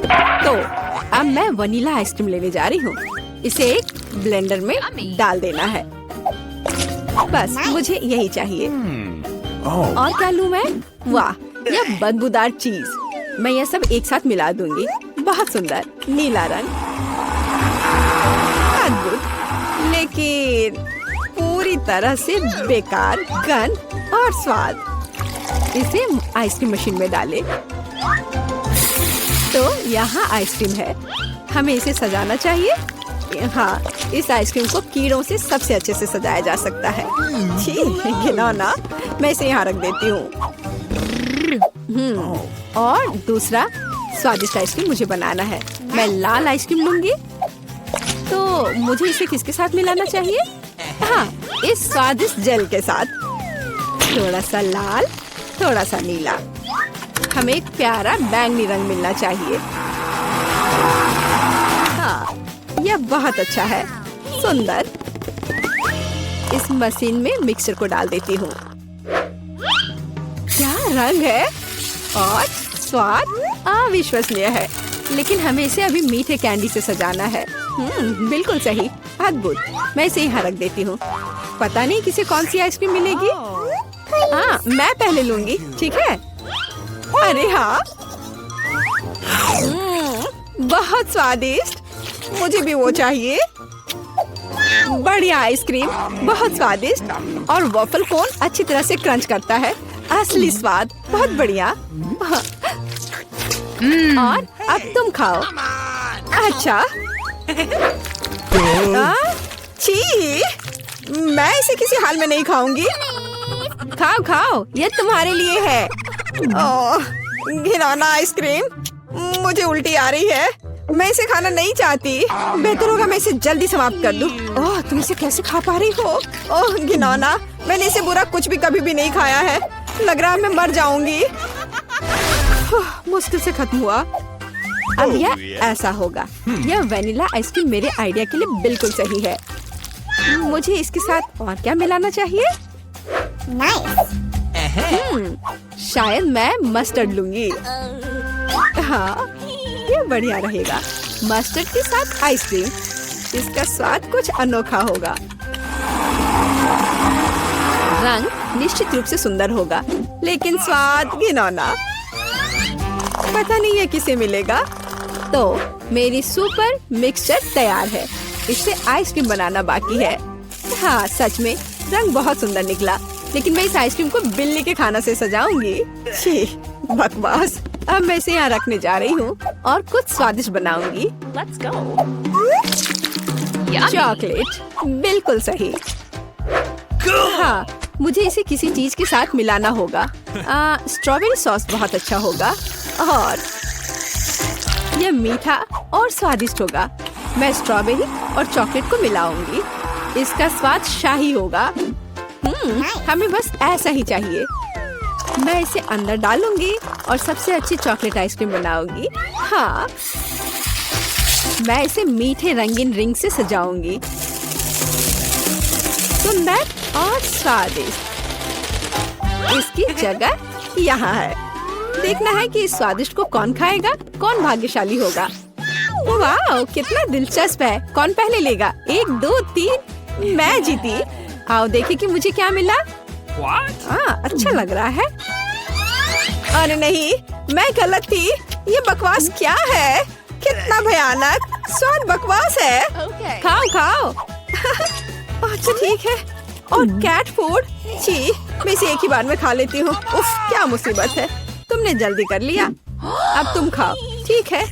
तो अब मैं वनीला आइसक्रीम लेने जा रही हूँ। इसे एक ब्लेंडर में डाल देना है। बस मुझे यही चाहिए। और क्या लूँ मैं? वाह, यह बदबूदार चीज। मैं यह सब एक साथ मिला दूंगी। बहुत सुंदर नीला रंग, अद्भुत, लेकिन पूरी तरह से बेकार गंध और स्वाद। इसे आइसक्रीम मशीन में डालें। तो यहाँ आइसक्रीम है। हमें इसे सजाना चाहिए। हाँ, इस आइसक्रीम को कीड़ों से सबसे अच्छे से सजाया जा सकता है। छी, घिनौना। मैं इसे यहाँ रख देती हूँ। और दूसरा स्वादिष्ट आइसक्रीम मुझे बनाना है। मैं लाल आइसक्रीम लूंगी। तो मुझे इसे किसके साथ मिलाना चाहिए? हाँ, इस स्वादिष्ट जेल के साथ। थोड़ा सा लाल, थोड़ा सा नीला। हमें एक प्यारा बैंगनी रंग मिलना चाहिए। हाँ, यह बहुत अच्छा है। सुंदर। इस मशीन में मिक्सचर को डाल देती हूँ। क्या रंग है और स्वाद अविश्वसनीय है। लेकिन हमें इसे अभी मीठे कैंडी से सजाना है। बिल्कुल सही, अद्भुत। मैं इसे यहाँ रख देती हूँ। पता नहीं किसे कौन सी आइसक्रीम मिलेगी। हाँ, मैं पहले लूंगी, ठीक है? अरे हाँ, बहुत स्वादिष्ट। मुझे भी वो चाहिए। बढ़िया आइसक्रीम, बहुत स्वादिष्ट। और वॉफल कोन अच्छी तरह से क्रंच करता है। असली स्वाद, बहुत बढ़िया। और अब तुम खाओ। अच्छा। छी, मैं इसे किसी हाल में नहीं खाऊंगी। खाओ खाओ, ये तुम्हारे लिए है। ओह, घिनौना आइसक्रीम। मुझे उल्टी आ रही है। मैं इसे खाना नहीं चाहती। बेहतर होगा मैं इसे जल्दी समाप्त कर दूं। ओह, तुम इसे कैसे खा पा रही हो? ओह घिनौना, मैंने इसे बुरा कुछ भी कभी भी नहीं खाया है। लग रहा है मैं मर जाऊंगी। मुश्किल से खत्म हुआ। अब यह ऐसा होगा। यह वेनिला आइसक्रीम मेरे आइडिया के लिए बिल्कुल सही है। मुझे इसके साथ और क्या मिलाना चाहिए? शायद मैं मस्टर्ड लूंगी। हाँ, ये बढ़िया रहेगा। मस्टर्ड के साथ आइसक्रीम, इसका स्वाद कुछ अनोखा होगा। रंग निश्चित रूप से सुंदर होगा, लेकिन स्वाद घिनौना। पता नहीं ये किसे मिलेगा। तो मेरी सुपर मिक्सचर तैयार है। इससे आइसक्रीम बनाना बाकी है। हाँ, सच में रंग बहुत सुंदर निकला। लेकिन मैं इस आइसक्रीम को बिल्ली के खाना से सजाऊंगी। छी, बकवास। अब मैं इसे यहाँ रखने जा रही हूँ और कुछ स्वादिष्ट बनाऊंगी। Let's go. चॉकलेट, बिल्कुल सही। हाँ, मुझे इसे किसी चीज के साथ मिलाना होगा। स्ट्रॉबेरी सॉस बहुत अच्छा होगा और यह मीठा और स्वादिष्ट होगा। मैं स्ट्रॉबेरी और चॉकलेट को मिलाऊंगी। इसका स्वाद शाही होगा। हमें बस ऐसा ही चाहिए। मैं इसे अंदर डालूंगी और सबसे अच्छी चॉकलेट आइसक्रीम बनाऊंगी। हाँ, मैं इसे मीठे रंगीन रिंग से सजाऊंगी। सुंदर और स्वादिष्ट। इसकी जगह यहाँ है। देखना है कि इस स्वादिष्ट को कौन खाएगा, कौन भाग्यशाली होगा। वाह, कितना दिलचस्प है। कौन पहले लेगा? 1, 2, 3। मैं जीती। आओ देखें कि मुझे क्या मिला। हाँ, अच्छा लग रहा है। अरे नहीं, मैं गलत थी। ये बकवास क्या है? कितना भयानक। स्वाद बकवास है। Okay. खाओ खाओ। अच्छा ठीक है। और कैट फूड, छी, मैं इसे एक ही बार में खा लेती हूँ। उफ, क्या मुसीबत है। तुमने जल्दी कर लिया। अब तुम खाओ, ठीक है?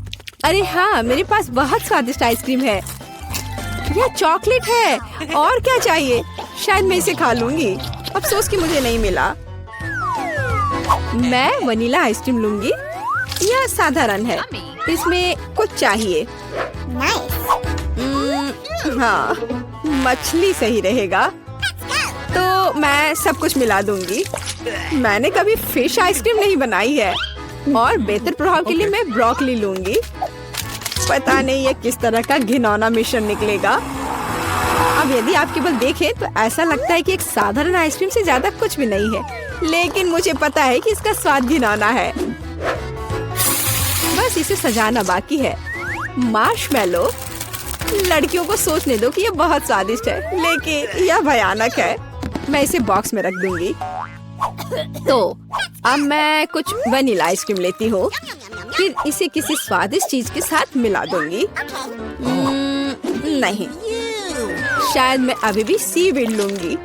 अरे हाँ, मेरे पास बहुत स्वादिष्ट आइसक्रीम है। यह चॉकलेट है। और क्या चाहिए? शायद मैं इसे खा लूंगी। अफसोस कि मुझे नहीं मिला। मैं वनीला आइसक्रीम लूंगी। यह साधारण है। इसमें कुछ चाहिए। हाँ, मछली सही रहेगा। तो मैं सब कुछ मिला दूंगी। मैंने कभी फिश आइसक्रीम नहीं बनाई है। और बेहतर प्रभाव के लिए मैं ब्रोकली लूंगी। पता नहीं ये किस तरह का घिनौना मिश्रण निकलेगा। अब यदि आप केवल देखें तो ऐसा लगता है कि एक साधारण आइसक्रीम से ज्यादा कुछ भी नहीं है। लेकिन मुझे पता है कि इसका स्वाद घिनौना है। बस इसे सजाना बाकी है। मार्शमेलो, लड़कियों को सोचने दो कि ये बहुत स्वादिष्ट है, लेकिन यह भयानक है। मैं इसे बॉक्स में रख दूंगी। तो अब मैं कुछ वनीला आइसक्रीम लेती हूँ, फिर इसे किसी स्वादिष्ट चीज के साथ मिला दूंगी। नहीं, शायद मैं अभी भी सीवीड लूंगी।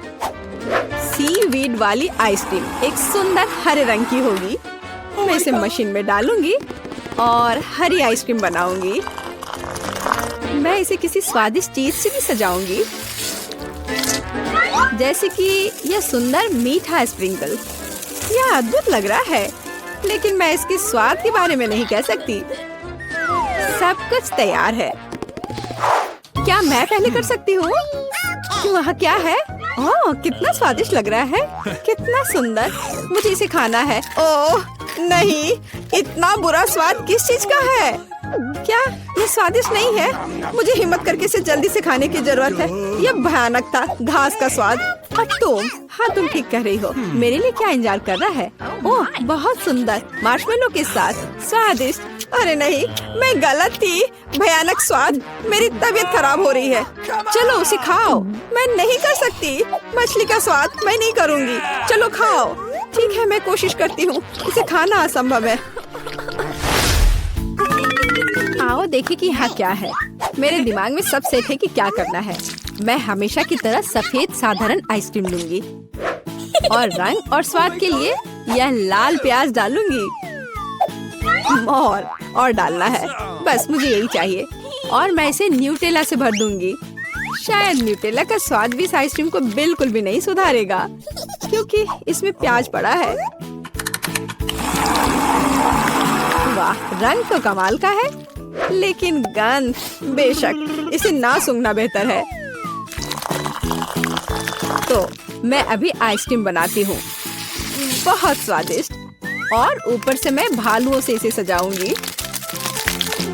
सीवीड वाली आइसक्रीम एक सुंदर हरे रंग की होगी। मैं इसे मशीन में डालूंगी और हरी आइसक्रीम बनाऊंगी। मैं इसे किसी स्वादिष्ट चीज से भी सजाऊंगी, जैसे कि यह सुंदर मीठा स्प्रिंकल। यह अद्भुत लग रहा है, लेकिन मैं इसके स्वाद के बारे में नहीं कह सकती। सब कुछ तैयार है। क्या मैं पहले कर सकती हूँ? वहाँ क्या है? ओह, कितना स्वादिष्ट लग रहा है, कितना सुंदर। मुझे इसे खाना है। ओह नहीं, इतना बुरा स्वाद किस चीज का है? क्या ये स्वादिष्ट नहीं है? मुझे हिम्मत करके इसे जल्दी से खाने की जरूरत है। यह भयानक था, घास का स्वाद। और तुम? हाँ, तुम ठीक कह रही हो। मेरे लिए क्या इंतजार कर रहा है? ओह, बहुत सुंदर, मार्शमेलो के साथ, स्वादिष्ट। अरे नहीं, मैं गलत थी। भयानक स्वाद, मेरी तबीयत खराब हो रही है। चलो उसे खाओ। मैं नहीं कर सकती। मछली का स्वाद मैं नहीं करूँगी। चलो खाओ। ठीक है, मैं कोशिश करती हूँ। इसे खाना असंभव है। आओ देखें कि यहाँ क्या है। मेरे दिमाग में सब सेट है कि क्या करना है। मैं हमेशा की तरह सफेद साधारण आइसक्रीम लूंगी और रंग और स्वाद के लिए यह लाल प्याज डालूंगी। और डालना है, बस मुझे यही चाहिए। और मैं इसे न्यूटेला से भर दूंगी। शायद न्यूटेला का स्वाद भी इस आइसक्रीम को बिल्कुल भी नहीं सुधारेगा, क्योंकि इसमें प्याज पड़ा है। वाह, रंग तो कमाल का है, लेकिन गंध, बेशक इसे ना सूंघना बेहतर है। तो मैं अभी आइसक्रीम बनाती हूँ, बहुत स्वादिष्ट। और ऊपर से मैं भालुओं से इसे सजाऊंगी।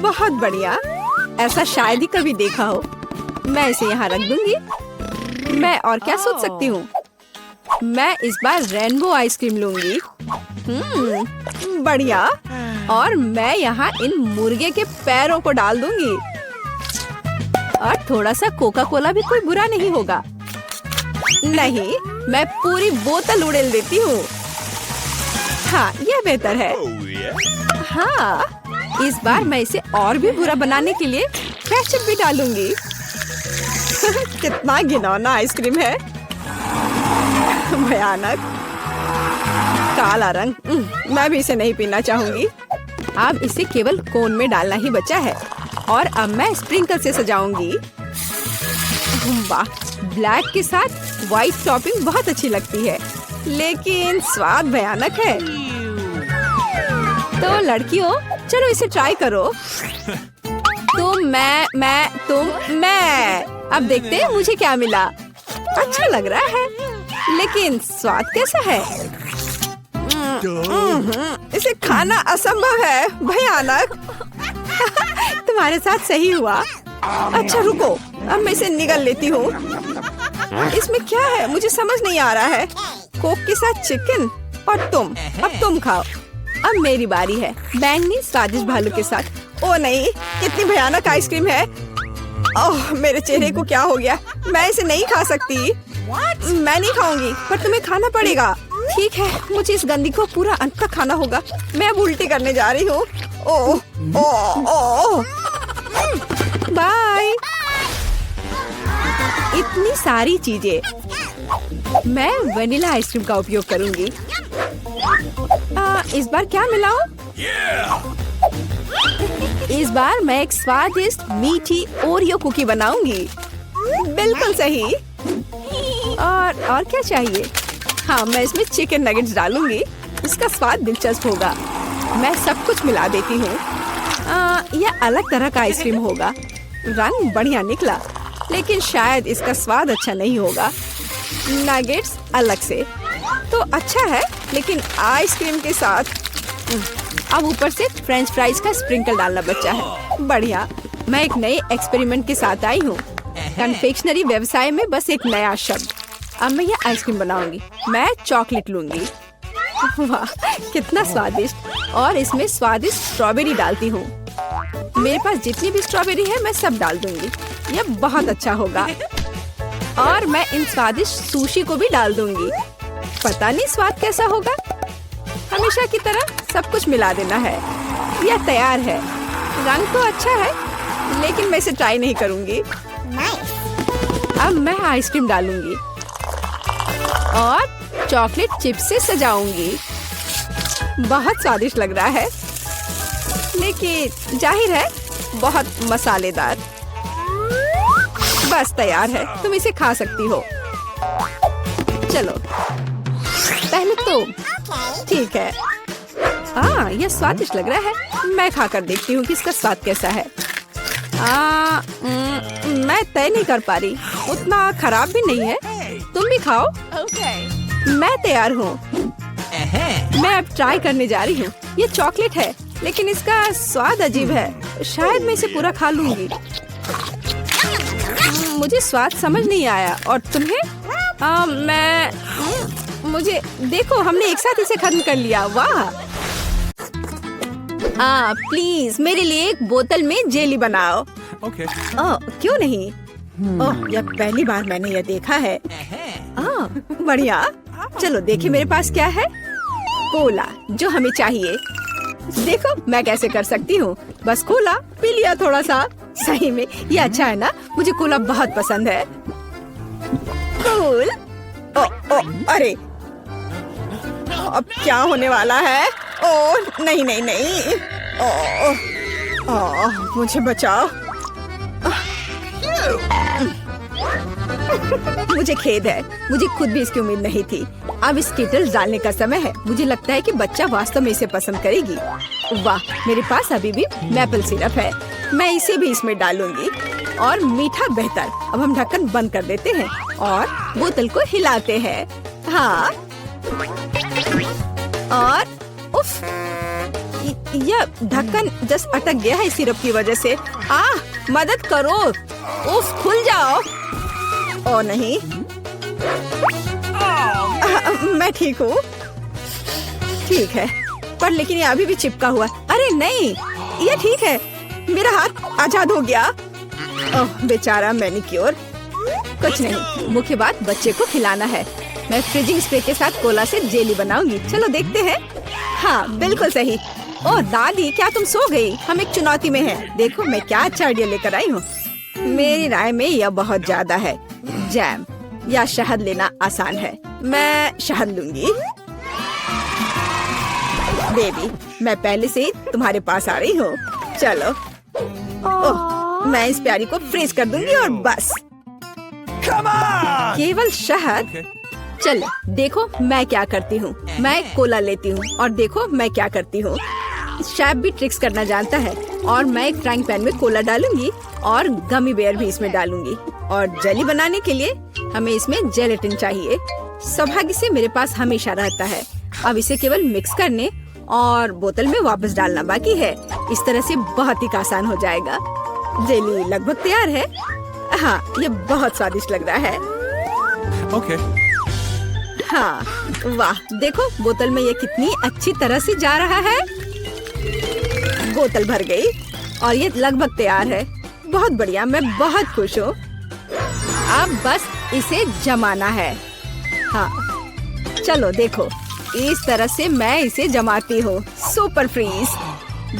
बहुत बढ़िया, ऐसा शायद ही कभी देखा हो। मैं इसे यहाँ रख दूंगी। मैं और क्या सोच सकती हूँ? मैं इस बार रेनबो आइसक्रीम लूंगी। बढ़िया। और मैं यहाँ इन मुर्गे के पैरों को डाल दूंगी। और थोड़ा सा कोका कोला भी कोई बुरा नहीं होगा। नहीं, मैं पूरी बोतल उड़ेल देती हूँ। हाँ, यह बेहतर है। हाँ, इस बार मैं इसे और भी बुरा बनाने के लिए केचप भी डालूंगी। कितना घिनौना आइसक्रीम है, भयानक काला रंग। मैं भी इसे नहीं पीना चाहूंगी। अब इसे केवल कोन में डालना ही बचा है। और अब मैं स्प्रिंकल से सजाऊंगी। वाह, ब्लैक के साथ व्हाइट टॉपिंग बहुत अच्छी लगती है, लेकिन स्वाद भयानक है। तो लड़कियों, चलो इसे ट्राई करो। तुम, मैं। अब देखते हैं मुझे क्या मिला। अच्छा लग रहा है, लेकिन स्वाद कैसा है? इसे खाना असंभव है, भयानक। तुम्हारे साथ सही हुआ। अच्छा रुको, अब मैं इसे निगल लेती हूँ। इसमें क्या है, मुझे समझ नहीं आ रहा है। कोक के साथ चिकन। और तुम, अब तुम खाओ। अब मेरी बारी है, बैंगनी स्वादिष्ट भालू के साथ। ओ नहीं, कितनी भयानक आइसक्रीम है। ओह, मेरे चेहरे को क्या हो गया? मैं इसे नहीं खा सकती। मैं नहीं खाऊंगी, पर तुम्हें खाना पड़ेगा। ठीक है, मुझे इस गंदी को पूरा अंत तक खाना होगा। मैं अब उल्टी करने जा रही हूँ। ओह, ओह, ओह। बाय। इतनी सारी चीजें। मैं वनीला आइसक्रीम का उपयोग करूंगी। इस बार क्या मिलाऊं? इस बार मैं एक स्वादिष्ट मीठी ओरियो कुकी बनाऊंगी। बिल्कुल सही। और क्या चाहिए? हाँ, मैं इसमें चिकन नगेट्स डालूंगी। इसका स्वाद दिलचस्प होगा। मैं सब कुछ मिला देती हूँ। यह अलग तरह का आइसक्रीम होगा। रंग बढ़िया निकला, लेकिन शायद इसका स्वाद अच्छा नहीं होगा। नगेट्स अलग से तो अच्छा है, लेकिन आइसक्रीम के साथ अब ऊपर से फ्रेंच फ्राइज का स्प्रिंकल डालना बचा है। बढ़िया। मैं एक नए एक्सपेरिमेंट के साथ आई हूँ। कन्फेक्शनरी व्यवसाय में बस एक नया शब्द। अब मैं ये आइसक्रीम बनाऊंगी। मैं चॉकलेट लूंगी। वाह, कितना स्वादिष्ट। और इसमें स्वादिष्ट स्ट्रॉबेरी डालती हूँ। मेरे पास जितनी भी स्ट्रॉबेरी है मैं सब डाल दूंगी। यह बहुत अच्छा होगा। और मैं इन स्वादिष्ट सुशी को भी डाल दूंगी। पता नहीं स्वाद कैसा होगा। हमेशा की तरह सब कुछ मिला देना है। यह तैयार है। रंग तो अच्छा है, लेकिन मैं इसे ट्राई नहीं करूंगी। अब मैं आइसक्रीम डालूंगी और चॉकलेट चिप्स से सजाऊंगी। बहुत स्वादिष्ट लग रहा है, लेकिन जाहिर है बहुत मसालेदार। बस तैयार है, तुम इसे खा सकती हो। चलो पहले तुम। ठीक है। यह स्वादिष्ट लग रहा है। मैं खाकर देखती हूँ कि इसका स्वाद कैसा है। मैं तय नहीं कर पा रही। उतना खराब भी नहीं है। तुम भी खाओ। मैं तैयार हूँ। मैं अब ट्राई करने जा रही हूँ। ये चॉकलेट है, लेकिन इसका स्वाद अजीब है। शायद मैं इसे पूरा खा लूंगी। मुझे स्वाद समझ नहीं आया। और तुम्हें? मुझे देखो, हमने एक साथ इसे खत्म कर लिया। वाह। प्लीज मेरे लिए एक बोतल में जेली बनाओ। क्यों नहीं? यह पहली बार मैंने यह देखा है। बढ़िया। चलो देखें मेरे पास क्या है। कोला, जो हमें चाहिए। देखो मैं कैसे कर सकती हूँ। बस कोला पी लिया थोड़ा सा। सही में ये अच्छा है ना? मुझे कोला बहुत पसंद है। कूल। अरे अब क्या होने वाला है? नहीं नहीं नहीं। मुझे बचाओ। मुझे खेद है। मुझे खुद भी इसकी उम्मीद नहीं थी। अब स्किटल्स डालने का समय है। मुझे लगता है कि बच्चा वास्तव में इसे पसंद करेगी। वाह, मेरे पास अभी भी मैपल सिरप है। मैं इसे भी इसमें डालूंगी। और मीठा बेहतर। अब हम ढक्कन बंद कर देते हैं और बोतल को हिलाते हैं। हाँ। और उफ, यह ढक्कन जस्ट अटक गया है सिरप की वजह से। मदद करो। उफ, खुल जाओ। ओ नहीं। मैं ठीक हूँ। ठीक है, पर लेकिन ये अभी भी चिपका हुआ। अरे नहीं, ये ठीक है। मेरा हाथ आजाद हो गया। ओह बेचारा मैनिक्योर। कुछ नहीं, मुख्य बात बच्चे को खिलाना है। मैं फ्रीजिंग स्प्रे के साथ कोला से जेली बनाऊंगी। चलो देखते हैं। हाँ बिल्कुल सही। ओह दादी, क्या तुम सो गई? हम एक चुनौती में हैं। देखो मैं क्या अच्छा आइडिया लेकर आई हूँ। मेरी राय में यह बहुत ज्यादा है। जैम या शहद लेना आसान है। मैं शहद लूंगी। बेबी, मैं पहले से ही तुम्हारे पास आ रही हूँ। चलो। ओह, मैं इस प्यारी को फ्रीज कर दूंगी और बस। केवल शहद। चलो देखो मैं क्या करती हूँ। मैं कोला लेती हूँ और देखो मैं क्या करती हूँ। शेफ भी ट्रिक्स करना जानता है। और मैं एक फ्राइंग पैन में कोला डालूंगी और गमी बेयर भी इसमें डालूंगी। और जेली बनाने के लिए हमें इसमें जेलेटिन चाहिए। सौभाग्य से मेरे पास हमेशा रहता है। अब इसे केवल मिक्स करने और बोतल में वापस डालना बाकी है। इस तरह से बहुत ही आसान हो जाएगा। जेली लगभग तैयार है। हाँ, ये बहुत स्वादिष्ट लग रहा है। हाँ वाह, देखो बोतल में ये कितनी अच्छी तरह से जा रहा है। बोतल भर गई और ये लगभग तैयार है। बहुत बढ़िया, मैं बहुत खुश हूँ। अब बस इसे जमाना है। हाँ चलो देखो, इस तरह से मैं इसे जमाती हूँ। Super freeze.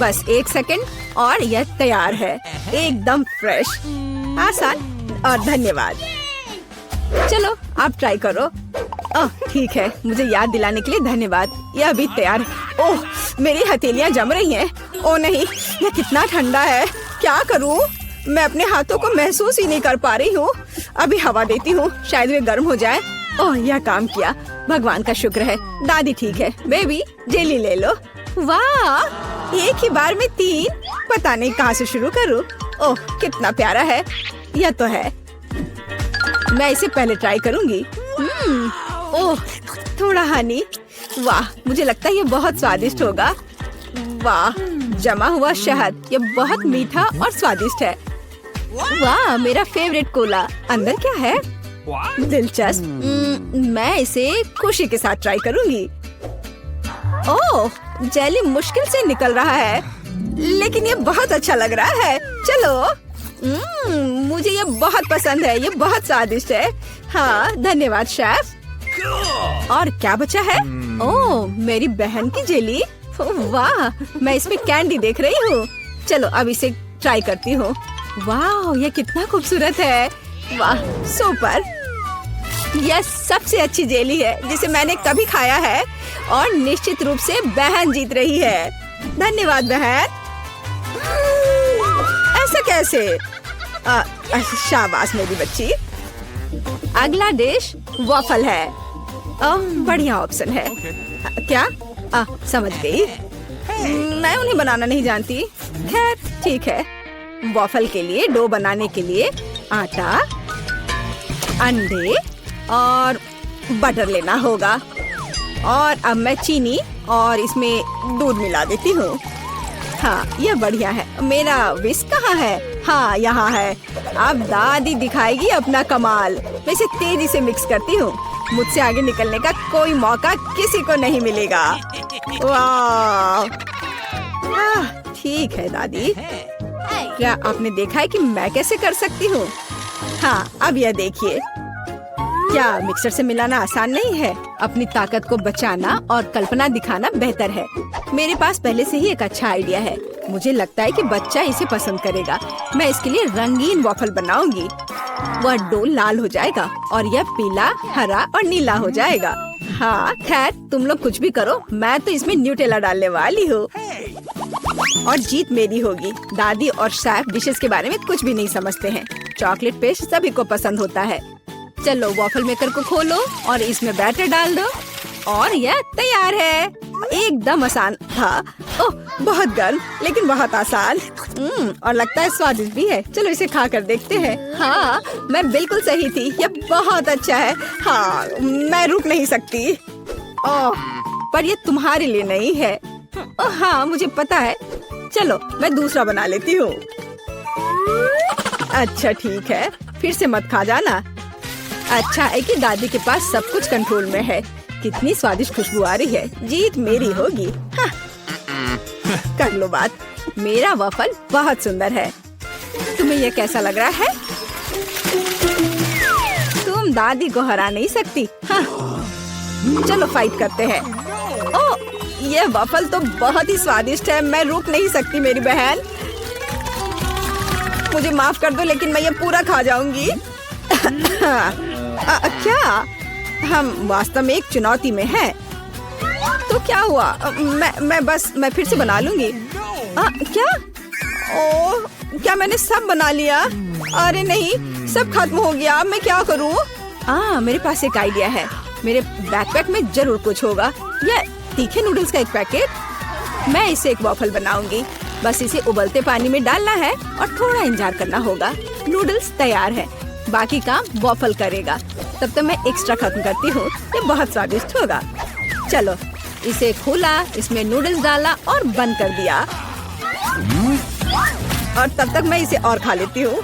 बस 1 सेकंड और यह तैयार है। एकदम फ्रेश, आसान और धन्यवाद। चलो आप ट्राई करो। ठीक है, मुझे याद दिलाने के लिए धन्यवाद। यह अभी तैयार है। ओह, मेरी हथेलियां जम रही हैं। ओह नहीं, यह कितना ठंडा है। क्या करूं? मैं अपने हाथों को महसूस ही नहीं कर पा रही हूँ। अभी हवा देती हूँ, शायद वे गर्म हो जाए। ओह, यह काम किया। भगवान का शुक्र है। दादी ठीक है। बेबी जेली ले लो। वाह, एक ही बार में 3। पता नहीं कहाँ से शुरू करूँ। ओह कितना प्यारा है। यह तो है। मैं इसे पहले ट्राई करूंगी। ओह थोड़ा हनी। वाह, मुझे लगता है ये बहुत स्वादिष्ट होगा। वाह, जमा हुआ शहद। ये बहुत मीठा और स्वादिष्ट है। वाह, मेरा फेवरेट कोला। अंदर क्या है? दिलचस्प। मैं इसे खुशी के साथ ट्राई करूंगी। ओह, जेली मुश्किल से निकल रहा है, लेकिन ये बहुत अच्छा लग रहा है। चलो, मुझे ये बहुत पसंद है, ये बहुत स्वादिष्ट है। हाँ, धन्यवाद शेफ। और क्या बचा है? ओह, मेरी बहन की जेली। वाह, मैं इसमें कैंडी देख रही हूँ। चलो अब इसे ट्राई करती हूँ। वाह, ये कितना खूबसूरत है। वाह, सुपर। यह सबसे अच्छी जेली है जिसे मैंने कभी खाया है और निश्चित रूप से बहन जीत रही है। धन्यवाद बहन। ऐसा कैसे? शाबाश मेरी बच्ची। अगला डिश वॉफल है। बढ़िया ऑप्शन है। क्या? समझ गई। मैं उन्हें बनाना नहीं जानती। खैर ठीक है। वॉफल के लिए डो बनाने के लिए आटा, अंडे और बटर लेना होगा। और अब मैं चीनी और इसमें दूध मिला देती हूँ। हाँ, यह बढ़िया है। मेरा विस्क कहाँ है? हाँ, यहाँ है। अब दादी दिखाएगी अपना कमाल। मैं इसे तेजी से मिक्स करती हूँ। मुझसे आगे निकलने का कोई मौका किसी को नहीं मिलेगा। वाह, ठीक है दादी। क्या आपने देखा है कि मैं कैसे कर सकती हूँ? हाँ, अब यह देखिए। क्या मिक्सर से मिलाना आसान नहीं है? अपनी ताकत को बचाना और कल्पना दिखाना बेहतर है। मेरे पास पहले से ही एक अच्छा आइडिया है। मुझे लगता है कि बच्चा इसे पसंद करेगा। मैं इसके लिए रंगीन वॉफल बनाऊंगी। वह डो लाल हो जाएगा और यह पीला, हरा और नीला हो जाएगा। हाँ, खैर तुम लोग कुछ भी करो, मैं तो इसमें न्यूटेला डालने वाली हूँ और जीत मेरी होगी। दादी और शेफ डिशेस के बारे में कुछ भी नहीं समझते हैं। चॉकलेट पेस्ट सभी को पसंद होता है। चलो वॉफल मेकर को खोलो और इसमें बैटर डाल दो और यह तैयार है। एकदम आसान था। ओह, बहुत गर्म लेकिन बहुत आसान। और लगता है स्वादिष्ट भी है। चलो इसे खा कर देखते हैं। हाँ, मैं बिल्कुल सही थी। यह बहुत अच्छा है। हाँ, मैं रुक नहीं सकती। ओह, पर यह तुम्हारे लिए नहीं है। ओह हाँ, मुझे पता है। चलो मैं दूसरा बना लेती हूँ। अच्छा ठीक है, फिर से मत खा जाना। अच्छा है कि दादी के पास सब कुछ कंट्रोल में है। कितनी स्वादिष्ट खुशबू आ रही है। जीत मेरी होगी। हाँ। कर लो बात। मेरा वॉफल बहुत सुंदर है। तुम्हें यह कैसा लग रहा है? तुम दादी को हरा नहीं सकती। हाँ। चलो फाइट करते हैं। ओह, यह वॉफल तो बहुत ही स्वादिष्ट है। मैं रुक नहीं सकती मेरी बहन। मुझे माफ कर दो लेकिन मैं ये पूरा खा जाऊंगी। क्या? हम वास्तव में एक चुनौती में हैं। तो क्या हुआ? मैं फिर से बना लूंगी। क्या? ओह, क्या मैंने सब बना लिया? अरे नहीं, सब खत्म हो गया। मैं क्या करूं? मेरे पास एक आइडिया है। मेरे बैकपैक में जरूर कुछ होगा। यह तीखे नूडल्स का एक पैकेट। मैं इसे एक वॉफल बनाऊंगी। बस इसे उबलते पानी में डालना है और थोड़ा इंतजार करना होगा। नूडल्स तैयार है। बाकी काम वॉफल करेगा। तब तक मैं एक्स्ट्रा खत्म करती हूँ। ये बहुत स्वादिष्ट होगा। चलो इसे खोला, इसमें नूडल्स डाला और बंद कर दिया। और तब तक मैं इसे और खा लेती हूँ।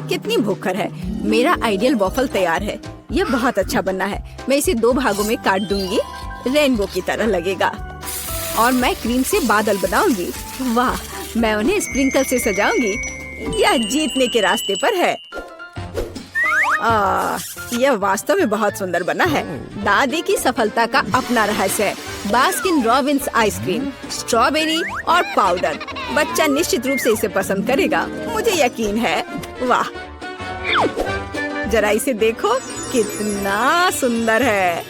कितनी भूखर है। मेरा आइडियल वॉफल तैयार है। ये बहुत अच्छा बना है। मैं इसे 2 भागों में काट दूंगी। रेनबो की तरह लगेगा। और मैं क्रीम से बादल बनाऊंगी। वाह, मैं उन्हें स्प्रिंकल से सजाऊंगी। यह जीतने के रास्ते पर है। यह वास्तव में बहुत सुंदर बना है। दादी की सफलता का अपना रहस्य है। बास्किन रॉबिन्स आइसक्रीम, स्ट्रॉबेरी और पाउडर। बच्चा निश्चित रूप से इसे पसंद करेगा, मुझे यकीन है। वाह, जरा इसे देखो, कितना सुंदर है।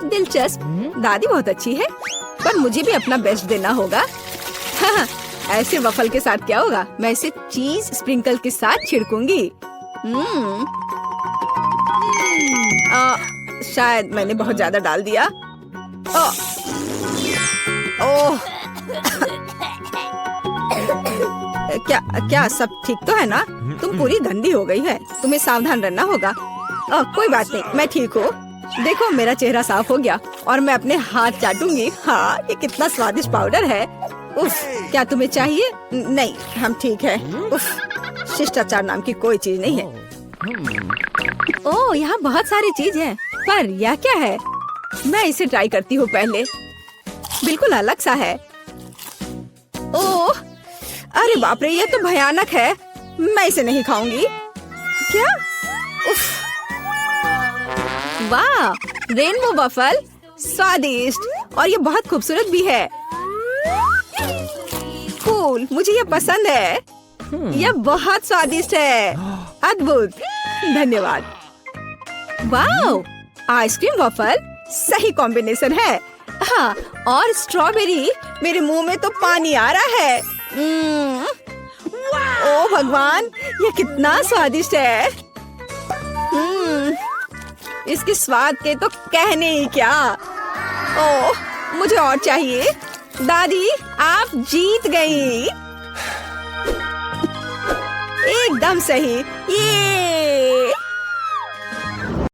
दिलचस्प। दादी बहुत अच्छी है, पर मुझे भी अपना बेस्ट देना होगा। हाँ, ऐसे वफल के साथ क्या होगा? मैं इसे चीज स्प्रिंकल के साथ छिड़कूंगी। शायद मैंने बहुत ज्यादा डाल दिया। ओह, क्या सब ठीक तो है ना? तुम पूरी गंदी हो गई है। तुम्हें सावधान रहना होगा। कोई बात नहीं, मैं ठीक हूँ। देखो मेरा चेहरा साफ हो गया और मैं अपने हाथ चाटूंगी। हाँ, ये कितना स्वादिष्ट पाउडर है। उफ, क्या तुम्हें चाहिए? नहीं, हम ठीक है। उफ, शिष्टाचार नाम की कोई चीज नहीं है। ओह, यहाँ बहुत सारी चीज है, पर यह क्या है? मैं इसे ट्राई करती हूँ पहले। बिल्कुल अलग सा है। ओह, अरे बाप रे, ये तो भयानक है। मैं इसे नहीं खाऊंगी। क्या? उफ। वाह, रेनबो वफल, स्वादिष्ट और ये बहुत खूबसूरत भी है। कूल, मुझे ये पसंद है। यह बहुत स्वादिष्ट है। अद्भुत, धन्यवाद। वाह, आइसक्रीम वफल सही कॉम्बिनेशन है। हाँ, और स्ट्रॉबेरी, मेरे मुंह में तो पानी आ रहा है। ओह भगवान, ये कितना स्वादिष्ट है। इसके स्वाद के तो कहने ही क्या। ओह, मुझे और चाहिए। दादी, आप जीत गई। एकदम सही। ये